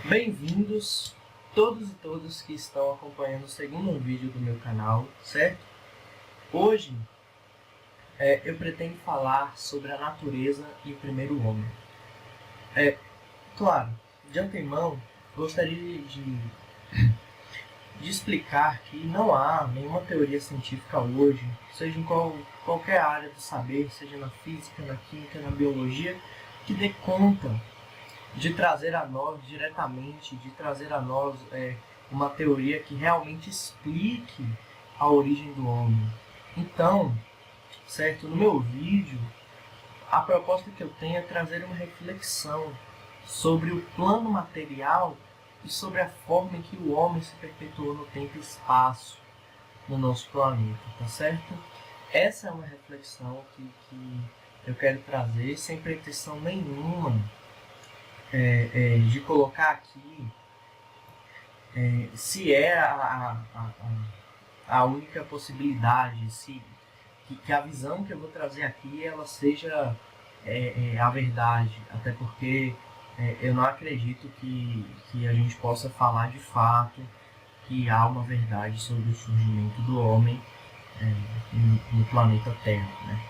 Bem-vindos todos e todas que estão acompanhando o segundo vídeo do meu canal, certo? Hoje eu pretendo falar sobre a natureza e o primeiro homem. Claro, de antemão, gostaria de explicar que não há nenhuma teoria científica hoje, seja em qualquer área do saber, seja na física, na química, na biologia, que dê conta de trazer a nós diretamente, de trazer a nós uma teoria que realmente explique a origem do homem. Então, certo, no meu vídeo, a proposta que eu tenho é trazer uma reflexão sobre o plano material e sobre a forma em que o homem se perpetuou no tempo e espaço no nosso planeta, tá certo? Essa é uma reflexão que eu quero trazer sem pretensão nenhuma de colocar aqui se é a única possibilidade, que a visão que eu vou trazer aqui ela seja a verdade, até porque eu não acredito que a gente possa falar de fato que há uma verdade sobre o surgimento do homem no planeta Terra, né?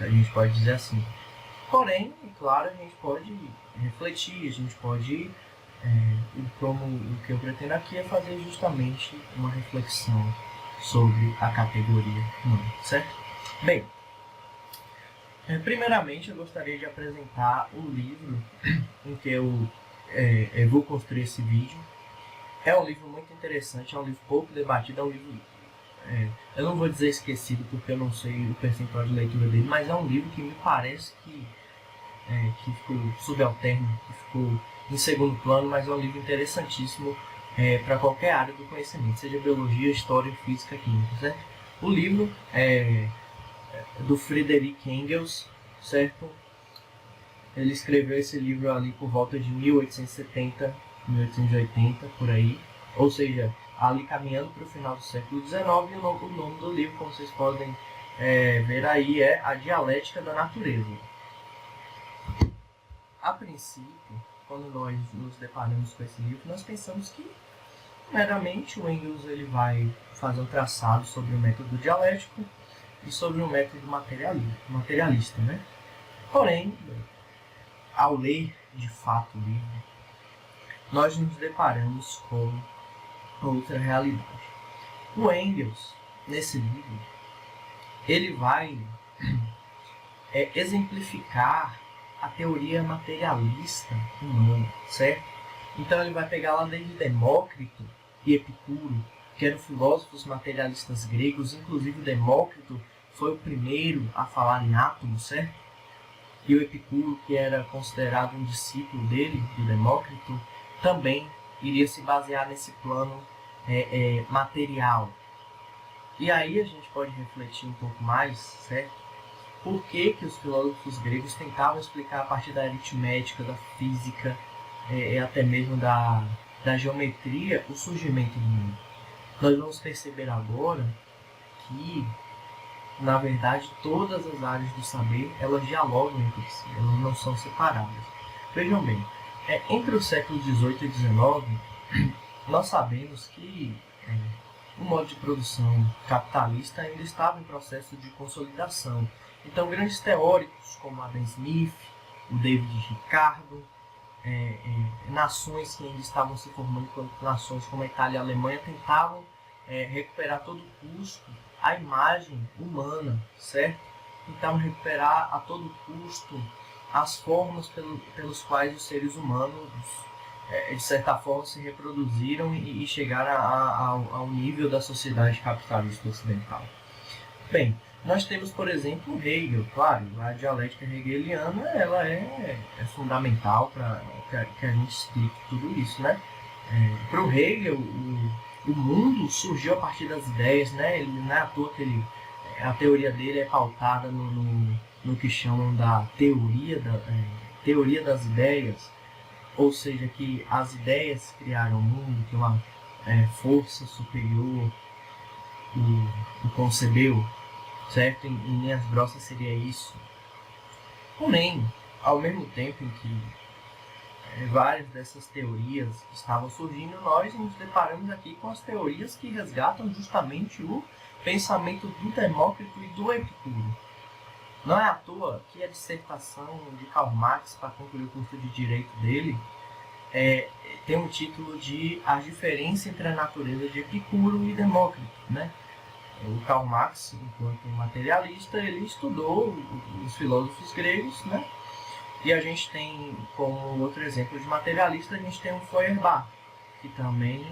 A gente pode dizer assim. Porém, é claro, a gente pode refletir, a gente pode, o que eu pretendo aqui é fazer justamente uma reflexão sobre a categoria humana, certo? Bem, primeiramente eu gostaria de apresentar o livro em que eu vou construir esse vídeo. É um livro muito interessante, é um livro pouco debatido, é um livro, eu não vou dizer esquecido porque eu não sei o percentual de leitura dele, mas é um livro que me parece que ficou subalterno, que ficou em segundo plano, mas é um livro interessantíssimo para qualquer área do conhecimento, seja biologia, história, física, química, certo? O livro é do Friedrich Engels, certo? Ele escreveu esse livro ali por volta de 1870, 1880, por aí, ou seja, ali caminhando para o final do século XIX, e o nome do livro, como vocês podem ver aí, é A Dialética da Natureza. A princípio, quando nós nos deparamos com esse livro, nós pensamos que meramente o Engels ele vai fazer um traçado sobre o método dialético e sobre o método materialista, né? Porém, ao ler de fato o livro, nós nos deparamos com outra realidade. O Engels, nesse livro, ele vai exemplificar a teoria materialista humana, certo? Então ele vai pegar lá desde Demócrito e Epicuro, que eram filósofos materialistas gregos, inclusive Demócrito foi o primeiro a falar em átomo, certo? E o Epicuro, que era considerado um discípulo dele, do Demócrito, também iria se basear nesse plano material. E aí a gente pode refletir um pouco mais, certo? Por que os filósofos gregos tentavam explicar a partir da aritmética, da física, até mesmo da geometria, o surgimento do mundo. Nós vamos perceber agora que, na verdade, todas as áreas do saber, elas dialogam entre si, elas não são separadas. Vejam bem, entre os séculos XVIII e XIX, nós sabemos que o modo de produção capitalista ainda estava em processo de consolidação. Então, grandes teóricos como Adam Smith, o David Ricardo, nações que ainda estavam se formando enquanto nações como a Itália e a Alemanha tentavam recuperar a todo custo a imagem humana, certo? Tentavam recuperar a todo custo as formas pelos quais os seres humanos, de certa forma, se reproduziram e chegaram ao nível da sociedade capitalista ocidental. Bem, nós temos, por exemplo, Hegel. Claro, a dialética hegeliana ela é fundamental para que a gente explique tudo isso, né? Para o Hegel, o mundo surgiu a partir das ideias, né? Ele não é à toa que a teoria dele é pautada no que chamam da teoria das ideias, ou seja, que as ideias criaram o mundo, que uma força superior o concebeu, certo? Em linhas grossas seria isso. Porém, ao mesmo tempo em que várias dessas teorias estavam surgindo, nós nos deparamos aqui com as teorias que resgatam justamente o pensamento do Demócrito e do Epicuro. Não é à toa que a dissertação de Karl Marx, para concluir o curso de Direito dele, tem um título de A Diferença entre a Natureza de Epicuro e Demócrito, né? O Karl Marx, enquanto materialista, ele estudou os filósofos gregos, né? E a gente tem, como outro exemplo de materialista, a gente tem o Feuerbach, que também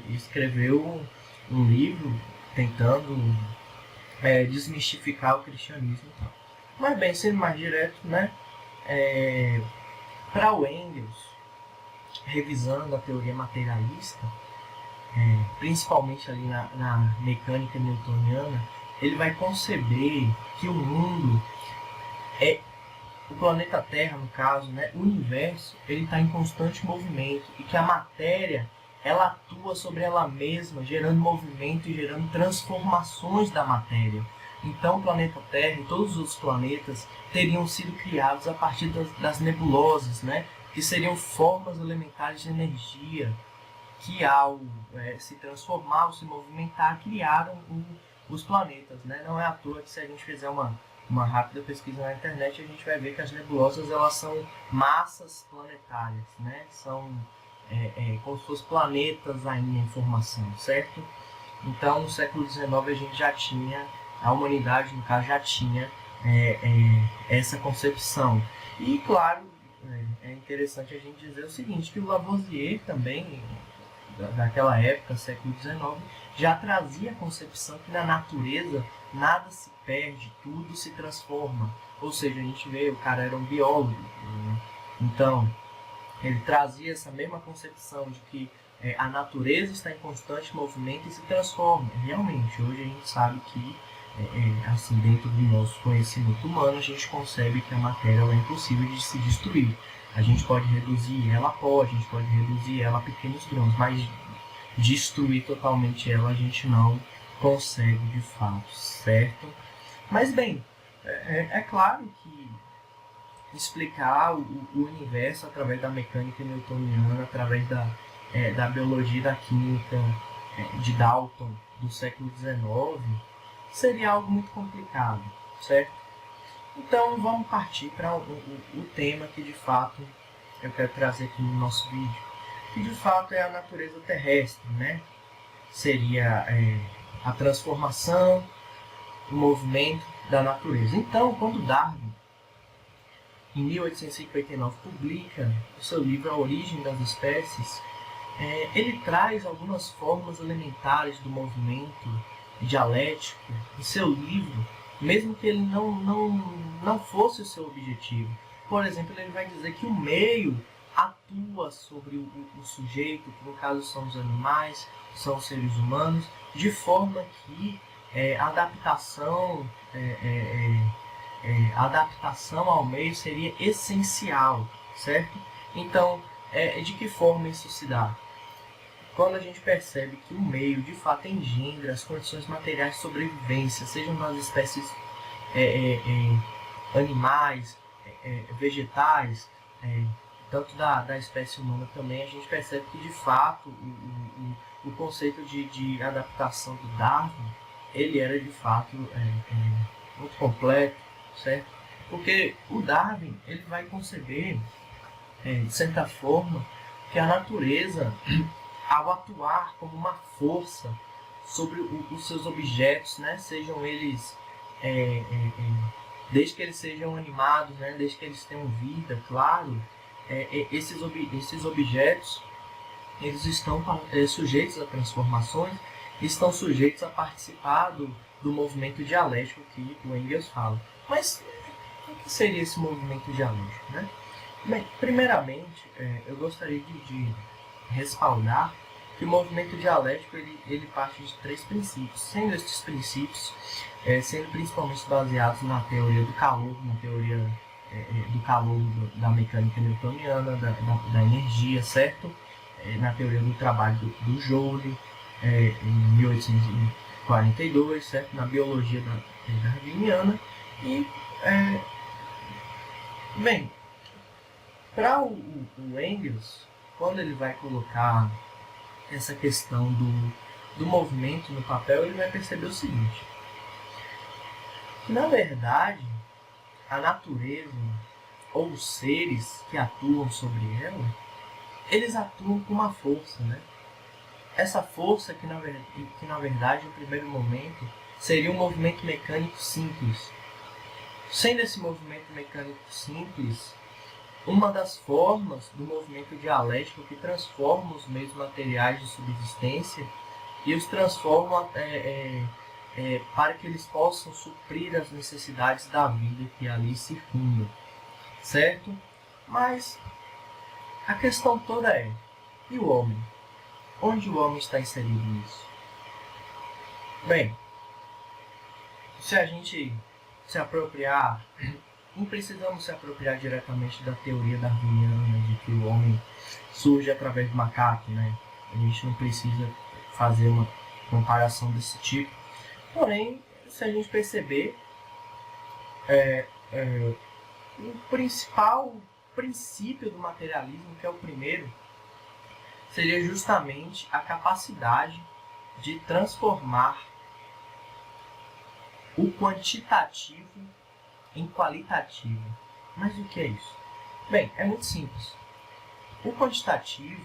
escreveu um livro tentando desmistificar o cristianismo e tal. Mas bem, sendo mais direto, né? Para o Engels, revisando a teoria materialista, principalmente ali na mecânica newtoniana, ele vai conceber que o mundo o planeta Terra, no caso, né, o universo, ele está em constante movimento e que a matéria ela atua sobre ela mesma, gerando movimento e gerando transformações da matéria. Então, o planeta Terra e todos os outros planetas teriam sido criados a partir das nebulosas, né, que seriam formas elementares de energia que, ao se transformar ou se movimentar, criaram os planetas, né? Não é à toa que, se a gente fizer uma rápida pesquisa na internet, a gente vai ver que as nebulosas elas são massas planetárias, né? São como se fossem planetas ainda em formação, certo? Então, no século XIX, a gente já tinha, a humanidade, no caso, já tinha essa concepção. E, claro, é interessante a gente dizer o seguinte, que o Lavoisier também, daquela época, século XIX, já trazia a concepção que na natureza nada se perde, tudo se transforma. Ou seja, a gente vê, o cara era um biólogo, né? Então, ele trazia essa mesma concepção de que a natureza está em constante movimento e se transforma. Realmente, hoje a gente sabe que, assim, dentro do nosso conhecimento humano, a gente concebe que a matéria é impossível de se destruir. A gente pode reduzir ela a pó, a gente pode reduzir ela a pequenos grãos, mas destruir totalmente ela a gente não consegue de fato, certo? Mas bem, é claro que explicar o universo através da mecânica newtoniana, através da biologia e da química de Dalton do século XIX, seria algo muito complicado, certo? Então vamos partir para o tema que de fato eu quero trazer aqui no nosso vídeo, que de fato é a natureza terrestre, né? Seria a transformação, o movimento da natureza. Então, quando Darwin, em 1859, publica o seu livro A Origem das Espécies, ele traz algumas formas elementares do movimento dialético em seu livro, mesmo que ele não fosse o seu objetivo. Por exemplo, ele vai dizer que o meio atua sobre o sujeito, que no caso são os animais, são os seres humanos, de forma que a adaptação ao meio seria essencial, certo? Então, de que forma isso se dá? Quando a gente percebe que o meio de fato engendra as condições materiais de sobrevivência, sejam nas espécies animais, vegetais, tanto da espécie humana também, a gente percebe que de fato o conceito de adaptação do Darwin, ele era de fato muito completo, certo? Porque o Darwin ele vai conceber, de certa forma, que a natureza, ao atuar como uma força sobre os seus objetos, né, sejam eles, desde que eles sejam animados, né, desde que eles tenham vida, claro, esses objetos eles estão sujeitos a transformações, estão sujeitos a participar do movimento dialético que o Engels fala. Mas o que seria esse movimento dialético, né? Bem, primeiramente, eu gostaria de respaldar que o movimento dialético ele parte de 3 princípios, sendo esses princípios sendo principalmente baseados na teoria do calor, na teoria do calor da mecânica newtoniana, da energia, certo? Na teoria do trabalho do Joule, em 1842, certo? Na biologia darwiniana. E, bem, Para o Engels, quando ele vai colocar essa questão do movimento no papel, ele vai perceber o seguinte: que na verdade a natureza ou os seres que atuam sobre ela, eles atuam com uma força, né? Essa força que na verdade, no primeiro momento, seria um movimento mecânico simples. Sendo esse movimento mecânico simples uma das formas do movimento dialético que transforma os meios materiais de subsistência e os transforma para que eles possam suprir as necessidades da vida que ali circunda, certo? Mas a questão toda é, e o homem? Onde o homem está inserido nisso? Bem, se a gente se apropriar, não precisamos se apropriar diretamente da teoria darwiniana de que o homem surge através do macaco, né? A gente não precisa fazer uma comparação desse tipo. Porém, se a gente perceber, o principal princípio do materialismo, que é o primeiro, seria justamente a capacidade de transformar o quantitativo em qualitativo. Mas o que é isso? Bem, é muito simples. O quantitativo,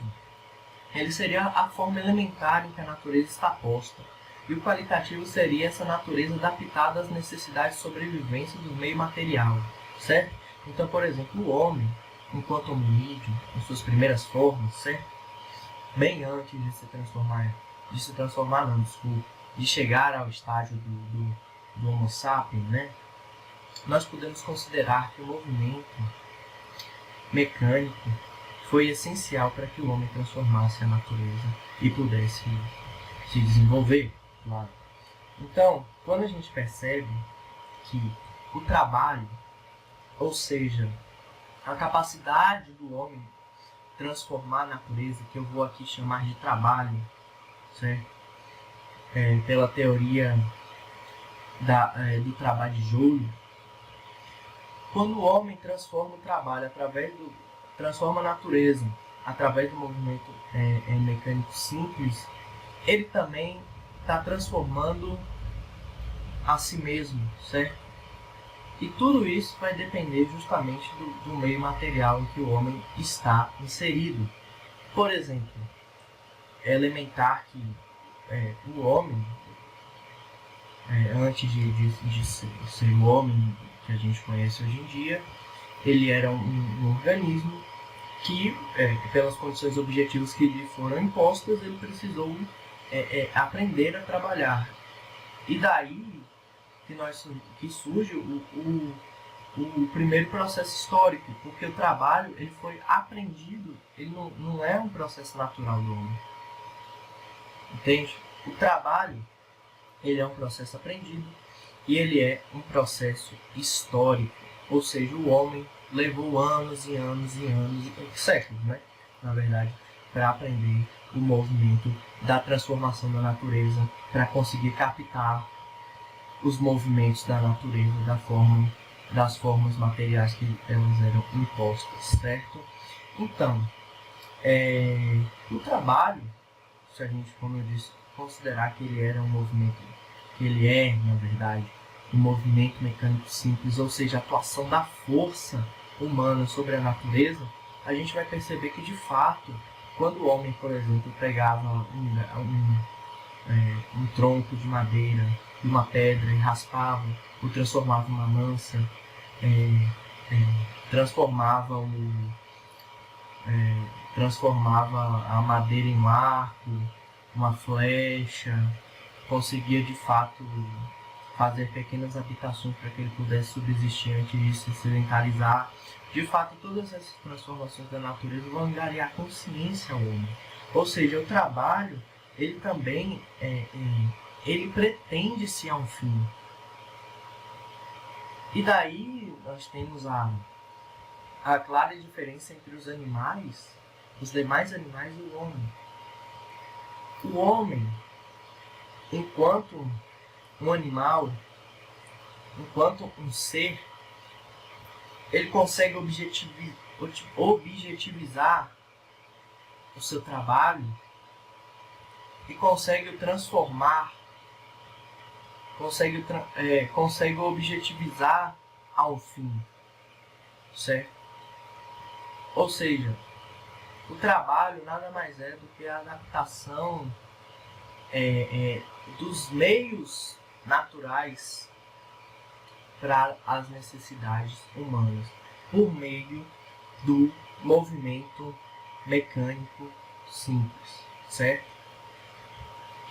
ele seria a forma elementar em que a natureza está posta. E o qualitativo seria essa natureza adaptada às necessidades de sobrevivência do meio material, certo? Então, por exemplo, o homem, enquanto hominídeo, em suas primeiras formas, certo? Bem antes de de chegar ao estágio do Homo sapiens, né? Nós podemos considerar que o movimento mecânico foi essencial para que o homem transformasse a natureza e pudesse se desenvolver, claro. Então, quando a gente percebe que o trabalho, ou seja, a capacidade do homem transformar a natureza, que eu vou aqui chamar de trabalho, certo? Pela teoria do trabalho de Joule, quando o homem transforma o trabalho transforma a natureza através do movimento mecânico simples, ele também está transformando a si mesmo, certo? E tudo isso vai depender justamente do meio material em que o homem está inserido. Por exemplo, é elementar que o homem, antes de ser o homem que a gente conhece hoje em dia, ele era um organismo que, pelas condições objetivas que lhe foram impostas, ele precisou aprender a trabalhar. E daí que surge o primeiro processo histórico, porque o trabalho ele foi aprendido, ele não é um processo natural do homem. Entende? O trabalho ele é um processo aprendido e ele é um processo histórico, ou seja, o homem levou anos e anos e anos, séculos, né? Na verdade, para aprender o movimento da transformação da natureza, para conseguir captar os movimentos da natureza das formas materiais que elas eram impostas, certo? Então, o trabalho, se a gente, como eu disse, considerar que ele era um movimento, que ele é, na verdade, um movimento mecânico simples, ou seja, a atuação da força humana sobre a natureza, a gente vai perceber que, de fato, quando o homem, por exemplo, pegava um tronco de madeira, uma pedra e raspava, ou transformava uma lança, transformava a madeira em um arco, uma flecha, conseguia de fato fazer pequenas habitações para que ele pudesse subsistir antes de se sedentarizar. De fato, todas essas transformações da natureza vão angariar consciência ao homem. Ou seja, o trabalho, ele também ele pretende-se a um fim. E daí nós temos a clara diferença entre os animais, os demais animais e o homem. O homem, enquanto um animal, enquanto um ser, ele consegue objetivizar o seu trabalho e consegue o transformar, consegue objetivizar ao fim, certo? Ou seja, o trabalho nada mais é do que a adaptação dos meios naturais para as necessidades humanas, por meio do movimento mecânico simples, certo?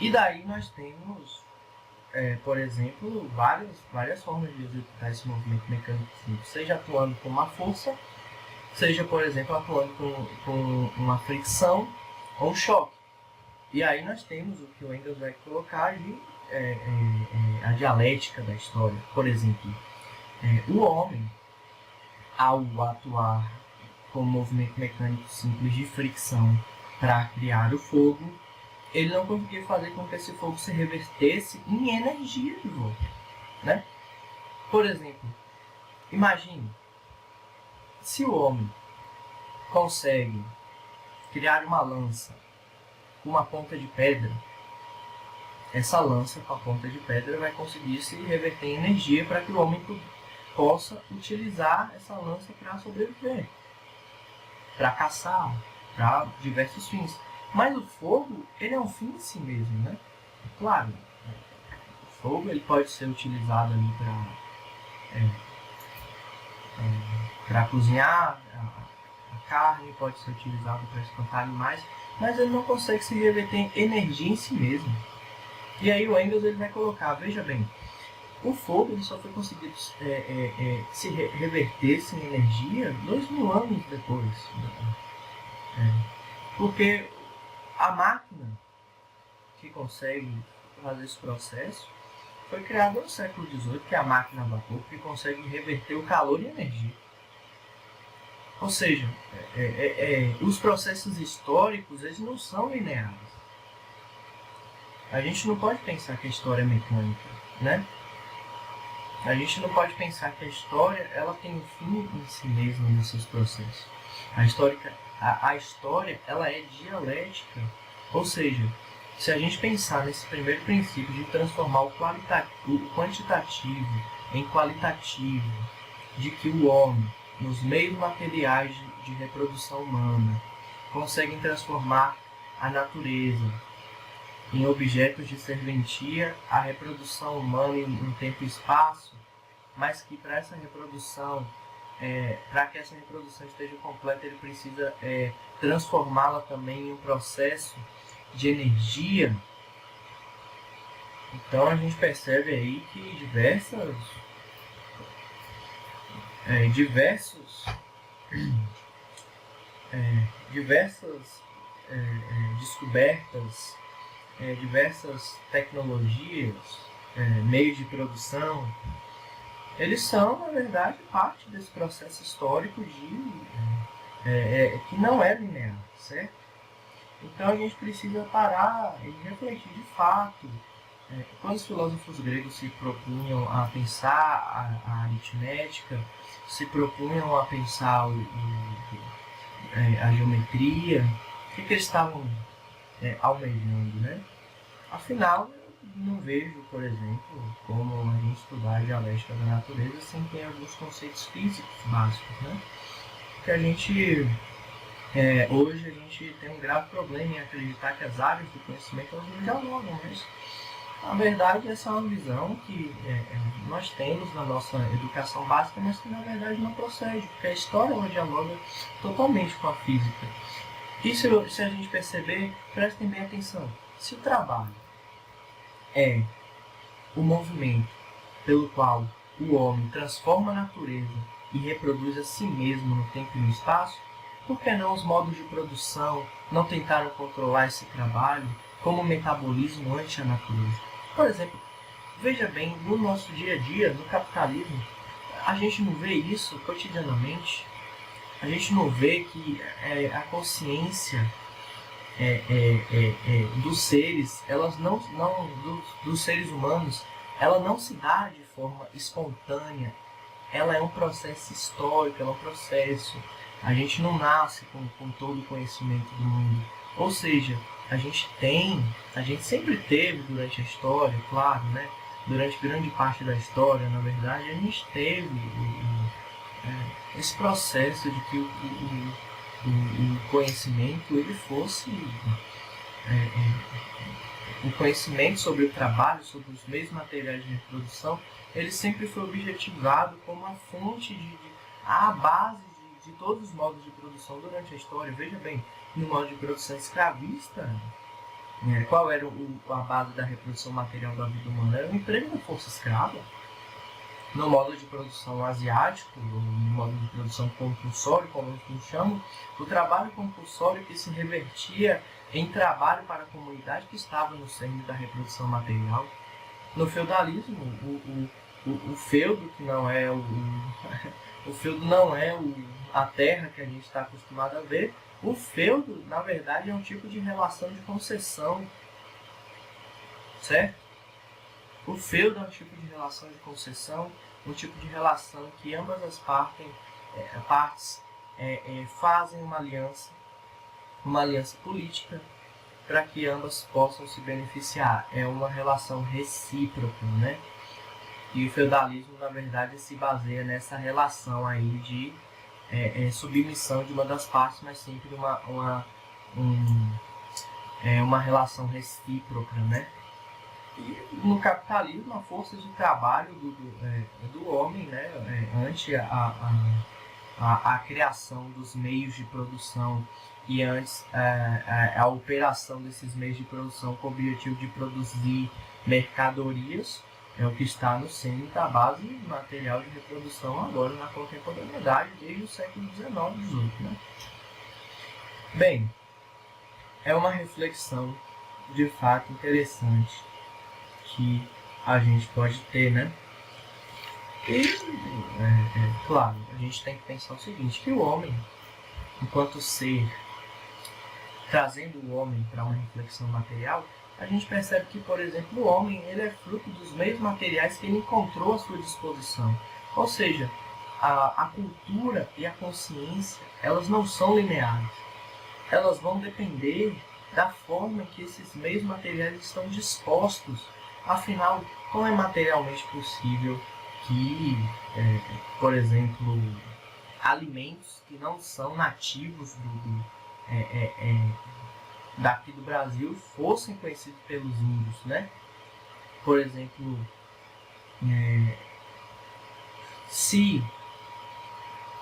E daí nós temos, por exemplo, várias formas de executar esse movimento mecânico simples, seja atuando com uma força, seja, por exemplo, atuando com uma fricção ou um choque. E aí nós temos o que o Engels vai colocar ali, a dialética da história. Por exemplo, o homem, ao atuar com um movimento mecânico simples de fricção para criar o fogo, ele não conseguia fazer com que esse fogo se revertesse em energia de volta, né? Por exemplo, imagine se o homem consegue criar uma lança com uma ponta de pedra, essa lança com a ponta de pedra vai conseguir se reverter em energia para que o homem possa utilizar essa lança para sobreviver, para caçar, para diversos fins. Mas o fogo, ele é um fim em si mesmo, né? Claro, o fogo ele pode ser utilizado ali para cozinhar a carne, pode ser utilizado para espantar animais, mas ele não consegue se reverter em energia em si mesmo. E aí o Engels ele vai colocar, veja bem, o fogo ele só foi conseguido se reverter em energia 2000 anos depois. Porque a máquina que consegue fazer esse processo foi criada no século XVIII, que é a máquina a vapor, que consegue reverter o calor em energia. Ou seja, os processos históricos eles não são lineares. A gente não pode pensar que a história é mecânica, né? A gente não pode pensar que a história ela tem um fim em si mesma nos seus processos. A história ela é dialética, ou seja, se a gente pensar nesse primeiro princípio de transformar o quantitativo em qualitativo, de que o homem, nos meios materiais de reprodução humana, consegue transformar a natureza em objetos de serventia à reprodução humana em tempo e espaço, mas que para essa reprodução, para que essa reprodução esteja completa, ele precisa transformá-la também em um processo de energia. Então a gente percebe aí que diversas descobertas, diversas tecnologias, meios de produção, eles são, na verdade, parte desse processo histórico que não é linear, certo? Então a gente precisa parar e refletir de fato. Quando os filósofos gregos se propunham a pensar a aritmética, se propunham a pensar a geometria, o que eles estavam almejando, né? Afinal, eu não vejo, por exemplo, como a gente estudar a dialética da natureza sem ter alguns conceitos físicos básicos, né? Porque hoje a gente tem um grave problema em acreditar que as áreas do conhecimento elas não dialogam, mas na verdade essa é uma visão que nós temos na nossa educação básica, mas que na verdade não procede, porque a história ela dialoga totalmente com a física. E se a gente perceber, prestem bem atenção, se o trabalho é o movimento pelo qual o homem transforma a natureza e reproduz a si mesmo no tempo e no espaço, por que não os modos de produção não tentaram controlar esse trabalho como um metabolismo ante a natureza? Por exemplo, veja bem, no nosso dia a dia, no capitalismo, a gente não vê isso cotidianamente. A gente não vê que a consciência dos seres, dos seres humanos, ela não se dá de forma espontânea. Ela é um processo histórico, ela é um processo A gente não nasce com todo o conhecimento do mundo. Ou seja, a gente sempre teve durante a história, claro, né? Durante grande parte da história, na verdade, a gente teve esse processo de que o conhecimento ele fosse o conhecimento sobre o trabalho, sobre os meios materiais de reprodução, ele sempre foi objetivado como a fonte a base de todos os modos de produção durante a história. Veja bem, no modo de produção escravista, qual era a base da reprodução material da vida humana? Era o emprego da força escrava. No modo de produção asiático, no modo de produção compulsório, como eles chamam, o trabalho compulsório que se revertia em trabalho para a comunidade que estava no centro da reprodução material. No feudalismo, o feudo, que não é o feudo não é a terra que a gente está acostumado a ver. O feudo, na verdade, é um tipo de relação de concessão, certo? O feudo é um tipo de relação de concessão, um tipo de relação que ambas as partes fazem uma aliança política para que ambas possam se beneficiar. É uma relação recíproca, né? E o feudalismo, na verdade, se baseia nessa relação aí de submissão de uma das partes, mas sempre uma relação recíproca, né? E no capitalismo, a força de trabalho do homem, né, ante a criação dos meios de produção e antes a operação desses meios de produção com o objetivo de produzir mercadorias, é o que está no centro da base material de reprodução agora na contemporaneidade, desde o século XIX e XVIII. Né? Bem, é uma reflexão de fato interessante que a gente pode ter, né? E, claro, a gente tem que pensar o seguinte, que o homem, enquanto ser, trazendo o homem para uma reflexão material, a gente percebe que, por exemplo, o homem ele é fruto dos meios materiais que ele encontrou à sua disposição. Ou seja, a cultura e a consciência, elas não são lineares. Elas vão depender da forma que esses meios materiais estão dispostos. Afinal, como é materialmente possível que, por exemplo, alimentos que não são nativos daqui do Brasil fossem conhecidos pelos índios, né? Por exemplo, se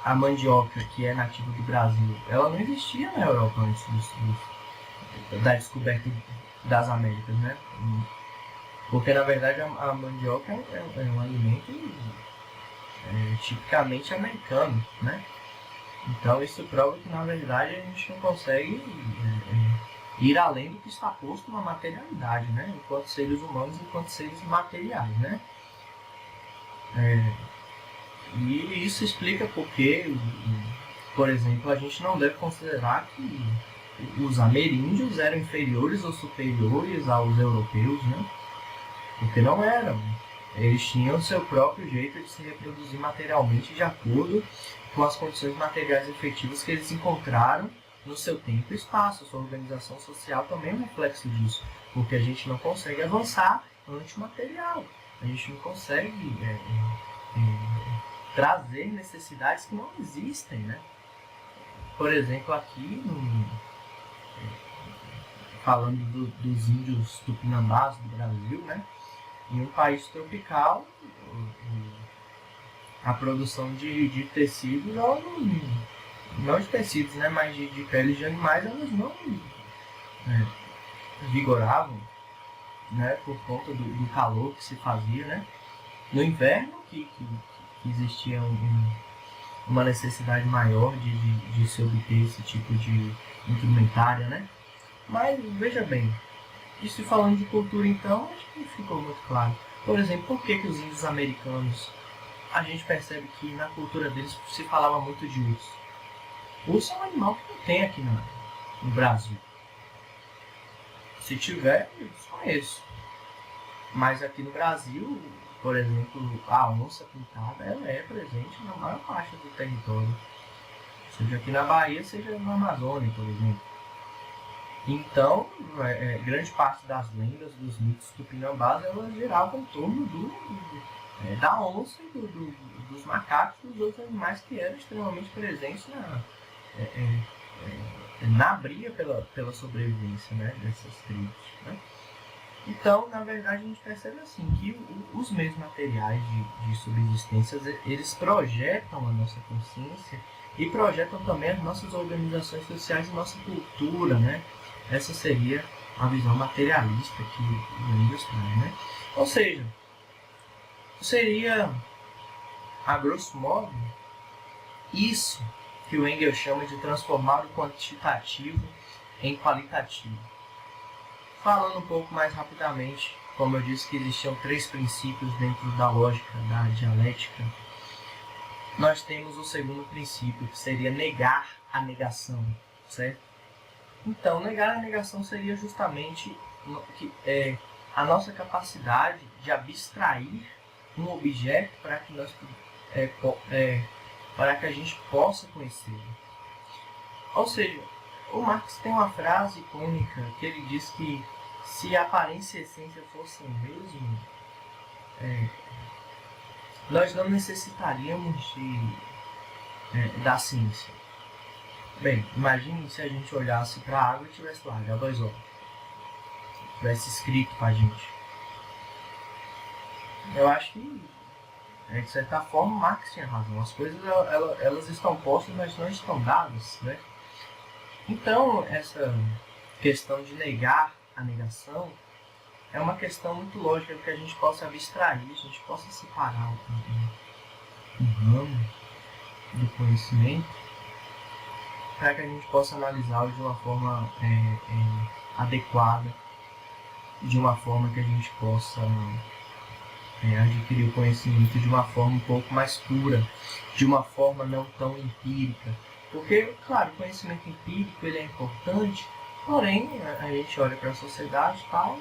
a mandioca, que é nativa do Brasil, ela não existia na Europa antes da descoberta das Américas, né? Porque, na verdade, a mandioca é um alimento tipicamente americano, né? Então, isso prova que, na verdade, a gente não consegue ir além do que está posto na materialidade, né? Enquanto seres humanos, enquanto seres materiais, né? E isso explica porque, por exemplo, a gente não deve considerar que os ameríndios eram inferiores ou superiores aos europeus, né? Porque não eram. Eles tinham seu próprio jeito de se reproduzir materialmente de acordo com as condições materiais efetivas que eles encontraram no seu tempo e espaço. A sua organização social também é um reflexo disso, porque a gente não consegue avançar antimaterial. A gente não consegue trazer necessidades que não existem, né? Por exemplo, aqui, falando dos índios tupinambás do Brasil, né? Em um país tropical, a produção de tecidos, não de tecidos, né, mas de peles de animais, elas não vigoravam, né, por conta do calor que se fazia, né. No inverno, que existia uma necessidade maior de se obter esse tipo de indumentária, né. Mas, veja bem, isso falando de cultura, então, acho que ficou muito claro. Por exemplo, por que os índios americanos, a gente percebe que na cultura deles se falava muito de urso? Urso é um animal que não tem aqui no Brasil. Se tiver, eu desconheço. Mas aqui no Brasil, por exemplo, a onça pintada, ela é presente na maior parte do território. seja aqui na Bahia, seja na Amazônia, por exemplo. Então, grande parte das lendas, dos mitos tupinambás, elas giravam em torno da onça e dos macacos e dos outros animais que eram extremamente presentes na briga pela sobrevivência, né, dessas tribos. Né? Então, na verdade, a gente percebe assim que os meios materiais de subsistência, eles projetam a nossa consciência e projetam também as nossas organizações sociais e nossa cultura, né? Essa seria a visão materialista que o Engels traz, né? Ou seja, seria, a grosso modo, isso que o Engels chama de transformar o quantitativo em qualitativo. Falando um pouco mais rapidamente, como eu disse que existiam 3 princípios dentro da lógica da dialética, nós temos o segundo princípio, que seria negar a negação, certo? Então, negar a negação seria justamente a nossa capacidade de abstrair um objeto para que para que a gente possa conhecê-lo. Ou seja, o Marx tem uma frase icônica que ele diz que se a aparência e a essência fossem o mesmo, nós não necessitaríamos da ciência. Bem, imagine se a gente olhasse para a água e tivesse lá H2O. Tivesse escrito para a gente. Eu acho que, de certa forma, Marx tinha razão. As coisas elas estão postas, mas não estão dadas, né? Então, essa questão de negar a negação é uma questão muito lógica que a gente possa abstrair, a gente possa separar um ramo do conhecimento para que a gente possa analisá-lo de uma forma adequada, de uma forma que a gente possa adquirir o conhecimento de uma forma um pouco mais pura, de uma forma não tão empírica. Porque, claro, o conhecimento empírico ele é importante, porém a gente olha para a sociedade e tal,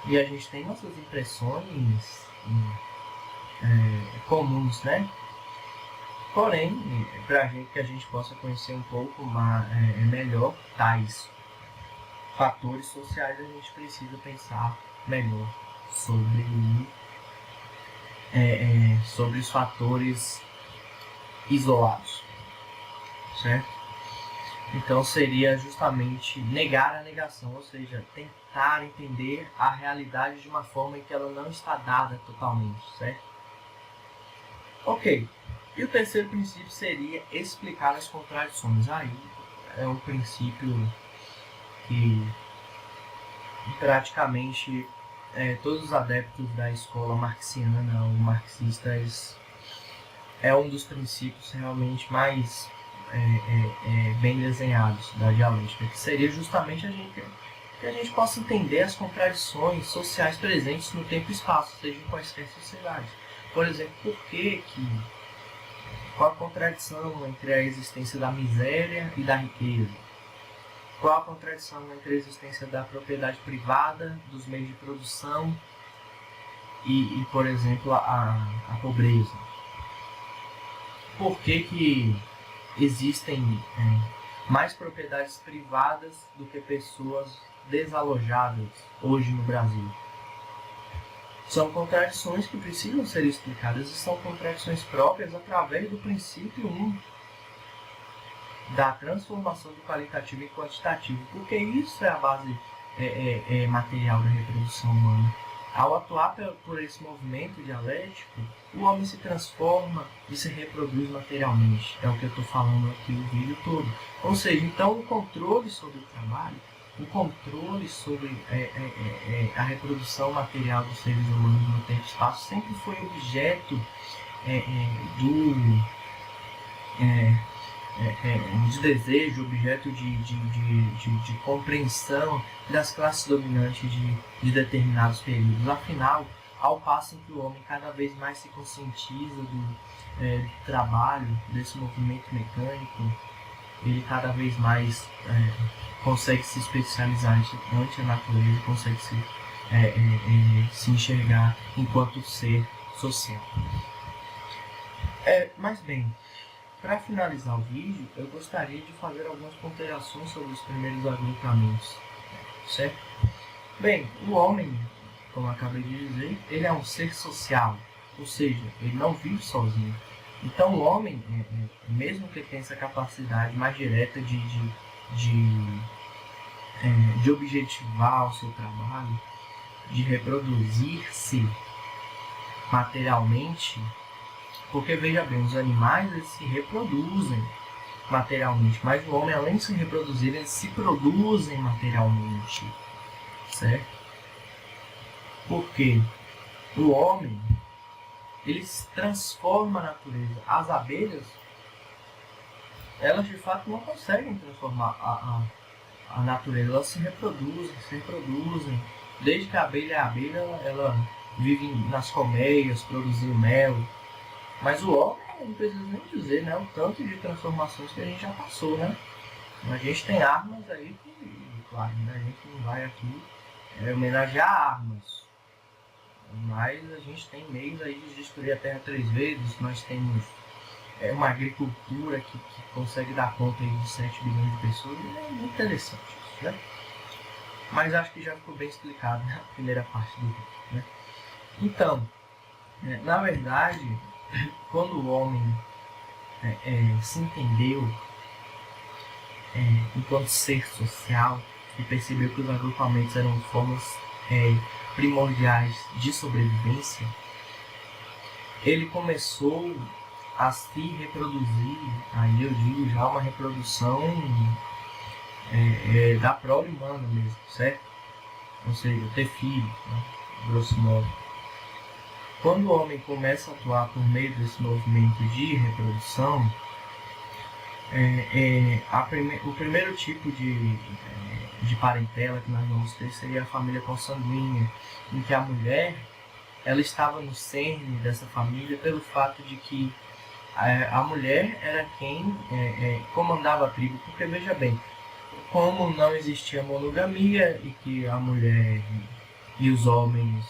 e a gente tem nossas impressões comuns, né? Porém, para que a gente possa conhecer um pouco melhor tais fatores sociais, a gente precisa pensar melhor sobre os fatores isolados, certo? Então seria justamente negar a negação, ou seja, tentar entender a realidade de uma forma em que ela não está dada totalmente, certo? Ok. E o terceiro princípio seria explicar as contradições. Aí é um princípio que praticamente todos os adeptos da escola marxiana ou marxistas é um dos princípios realmente mais bem desenhados da dialética, que seria justamente que a gente possa entender as contradições sociais presentes no tempo e espaço, seja em quaisquer sociedades. Por exemplo, qual a contradição entre a existência da miséria e da riqueza? Qual a contradição entre a existência da propriedade privada, dos meios de produção e por exemplo, a pobreza? Por que existem mais propriedades privadas do que pessoas desalojadas hoje no Brasil? São contradições que precisam ser explicadas e são contradições próprias através do princípio 1 da transformação do qualitativo em quantitativo, porque isso é a base material da reprodução humana. Ao atuar por esse movimento dialético, o homem se transforma e se reproduz materialmente. É o que eu estou falando aqui no vídeo todo. Ou seja, então o controle sobre o trabalho, o controle sobre a reprodução material dos seres humanos no tempo e espaço sempre foi objeto de desejo, objeto de compreensão das classes dominantes de determinados períodos. Afinal, ao passo em que o homem cada vez mais se conscientiza do trabalho, desse movimento mecânico, ele cada vez mais consegue se especializar ante a natureza, consegue se enxergar enquanto ser social. Mas bem, para finalizar o vídeo, eu gostaria de fazer algumas ponderações sobre os primeiros agrupamentos, certo? Bem, o homem, como eu acabei de dizer, ele é um ser social, ou seja, ele não vive sozinho. Então o homem, mesmo que ele tenha essa capacidade mais direta de objetivar o seu trabalho, de reproduzir-se materialmente, porque veja bem, os animais eles se reproduzem materialmente, mas o homem, além de se reproduzir, eles se produzem materialmente, certo? Porque o homem, ele transforma a natureza. As abelhas, elas de fato não conseguem transformar a natureza, elas se reproduzem. Desde que a abelha é abelha, ela vive nas colmeias, produzindo mel. Mas o homem, não precisa nem dizer, né? O tanto de transformações que a gente já passou, né? A gente tem armas aí que, claro, né? A gente não vai aqui homenagear armas. Mas a gente tem meios aí de destruir a Terra 3 vezes. Nós temos uma agricultura que consegue dar conta aí de 7 bilhões de pessoas. É muito interessante isso, né? Mas acho que já ficou bem explicado na primeira parte do vídeo, né? Então, na verdade, quando o homem se entendeu enquanto ser social e percebeu que os agrupamentos eram formas primordiais de sobrevivência, ele começou a se reproduzir, aí eu digo já uma reprodução da prole humana mesmo, certo? Ou seja, ter filhos, né? Grosso modo. Quando o homem começa a atuar por meio desse movimento de reprodução, o primeiro tipo de parentela que nós vamos ter seria a família consanguínea, em que a mulher ela estava no cerne dessa família pelo fato de que a mulher era quem comandava a tribo, porque veja bem, como não existia monogamia e que a mulher e os homens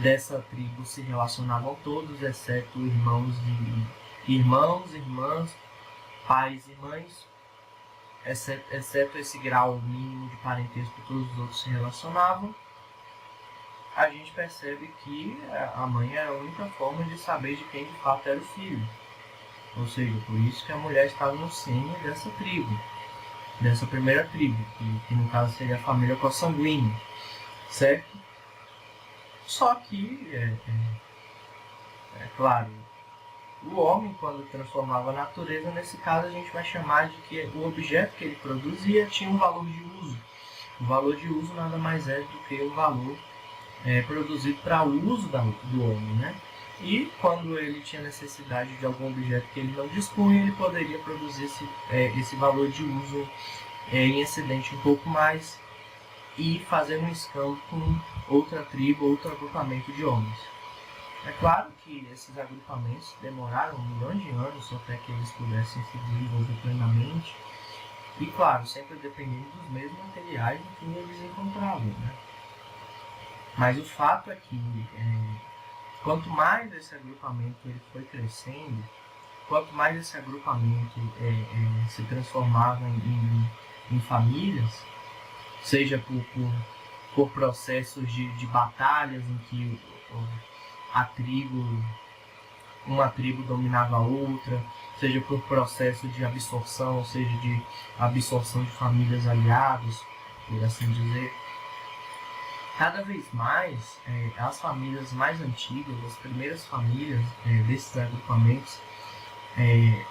dessa tribo se relacionavam todos, exceto irmãos, irmãs, pais e mães, exceto esse grau mínimo de parentesco que todos os outros se relacionavam, a gente percebe que a mãe era a única forma de saber de quem de fato era o filho. Ou seja, por isso que a mulher estava no seno dessa tribo, dessa primeira tribo, que no caso seria a família consanguínea, certo? Só que, claro, o homem, quando transformava a natureza, nesse caso a gente vai chamar de que o objeto que ele produzia tinha um valor de uso. O valor de uso nada mais é do que o valor produzido para o uso do homem, né? E quando ele tinha necessidade de algum objeto que ele não dispunha, ele poderia produzir esse valor de uso em excedente um pouco mais e fazer um escambo com outra tribo, outro agrupamento de homens. É claro que esses agrupamentos demoraram milhões de anos até que eles pudessem se desenvolver plenamente e, claro, sempre dependendo dos mesmos materiais em que eles encontravam, né? Mas o fato é que quanto mais esse agrupamento ele foi crescendo, quanto mais esse agrupamento se transformava em famílias, seja por processos de batalhas em que uma tribo dominava a outra, seja por processo de absorção, ou seja, de absorção de famílias aliadas, por assim dizer. Cada vez mais, as famílias mais antigas, as primeiras famílias desses agrupamentos,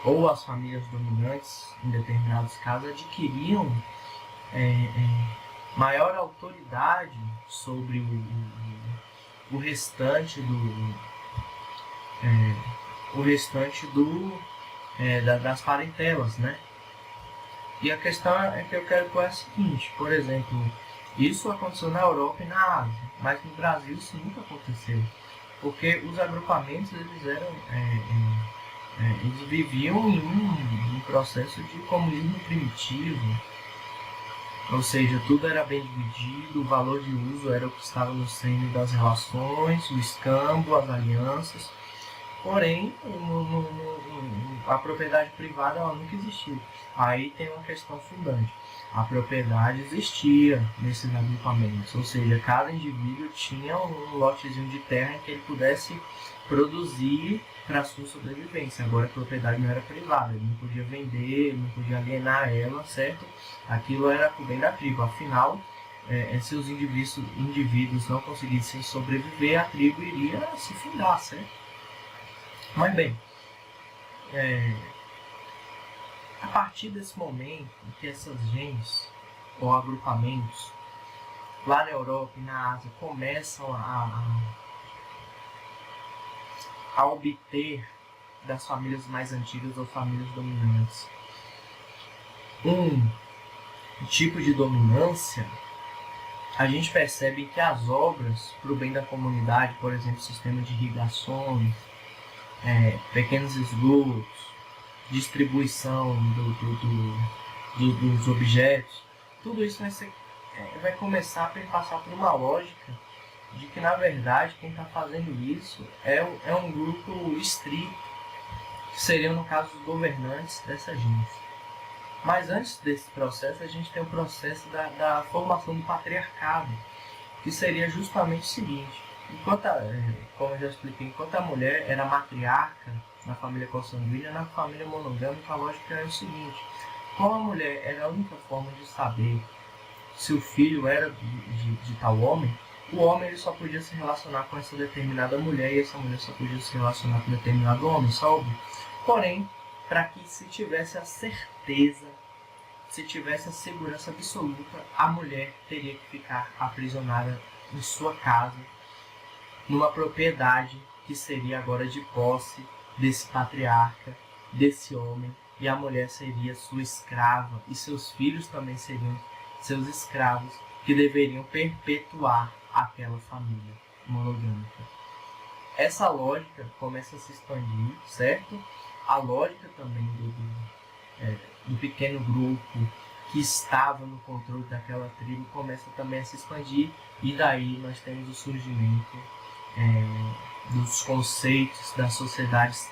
ou as famílias dominantes, em determinados casos, adquiriam maior autoridade sobre o restante das parentelas, né? E a questão é que eu quero pôr a seguinte, por exemplo, isso aconteceu na Europa e na Ásia, mas no Brasil isso nunca aconteceu, porque os agrupamentos eles viviam em um processo de comunismo primitivo, ou seja, tudo era bem dividido, o valor de uso era o que estava no centro das relações, o escambo, as alianças, Porém, a propriedade privada ela nunca existiu. Aí tem uma questão fundante. A propriedade existia nesses agrupamentos, ou seja, cada indivíduo tinha um lotezinho de terra em que ele pudesse produzir para sua sobrevivência. Agora a propriedade não era privada, ele não podia vender, ele não podia alienar ela, certo? Aquilo era o bem da tribo. Afinal, se os indivíduos não conseguissem sobreviver, a tribo iria se findar, certo? Mas bem, a partir desse momento em que essas gens ou agrupamentos lá na Europa e na Ásia começam a obter das famílias mais antigas ou famílias dominantes um tipo de dominância, a gente percebe que as obras para o bem da comunidade, por exemplo, sistema de irrigações, pequenos esgotos, distribuição dos objetos, tudo isso vai começar a passar por uma lógica de que, na verdade, quem está fazendo isso é um grupo estrito, que seriam, no caso, os governantes dessa gente. Mas antes desse processo, a gente tem o processo da formação do patriarcado, que seria justamente o seguinte: como eu já expliquei, enquanto a mulher era matriarca na família consanguínea, na família monogâmica a lógica era o seguinte: como a mulher era a única forma de saber se o filho era de tal homem, o homem ele só podia se relacionar com essa determinada mulher e essa mulher só podia se relacionar com determinado homem, sabe? Porém, para que se tivesse a certeza, se tivesse a segurança absoluta, a mulher teria que ficar aprisionada em sua casa, numa propriedade que seria agora de posse desse patriarca, desse homem, e a mulher seria sua escrava, e seus filhos também seriam seus escravos, que deveriam perpetuar aquela família monogâmica. Essa lógica começa a se expandir, certo? A lógica também do pequeno grupo que estava no controle daquela tribo começa também a se expandir, e daí nós temos o surgimento dos conceitos das sociedades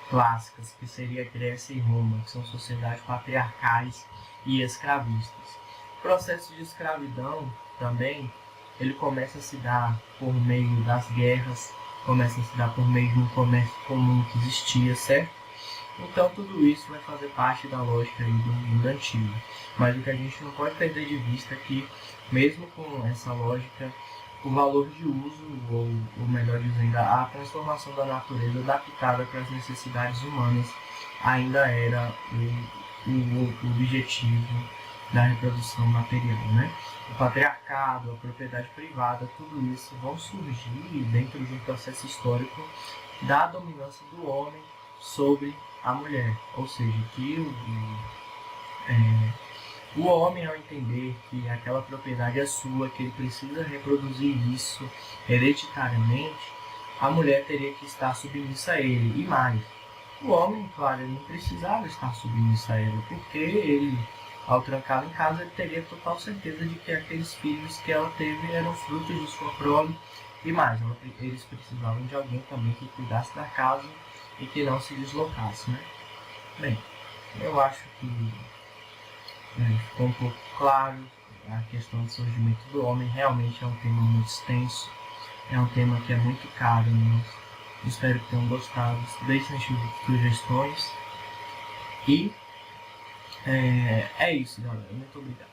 clássicas, que seria Grécia e Roma, que são sociedades patriarcais e escravistas. O processo de escravidão também ele começa a se dar por meio das guerras, começa a se dar por meio de um comércio comum que existia, certo? Então tudo isso vai fazer parte da lógica aí do mundo antigo. Mas o que a gente não pode perder de vista é que, mesmo com essa lógica, o valor de uso, ou melhor dizendo, a transformação da natureza adaptada para as necessidades humanas ainda era o objetivo da reprodução material, né? O patriarcado, a propriedade privada, tudo isso vão surgir dentro de um processo histórico da dominância do homem sobre a mulher, ou seja, que o homem, ao entender que aquela propriedade é sua, que ele precisa reproduzir isso hereditariamente, a mulher teria que estar submissa a ele. E mais, o homem, claro, ele não precisava estar submisso a ela, porque ele, ao trancá-la em casa, ele teria total certeza de que aqueles filhos que ela teve eram frutos de sua prole. E mais, eles precisavam de alguém também que cuidasse da casa e que não se deslocasse, né? Bem, eu acho que ficou um pouco claro. A questão do surgimento do homem realmente é um tema muito extenso, é um tema que é muito caro, né? Espero que tenham gostado. Deixem sugestões e é isso, galera. Muito obrigado.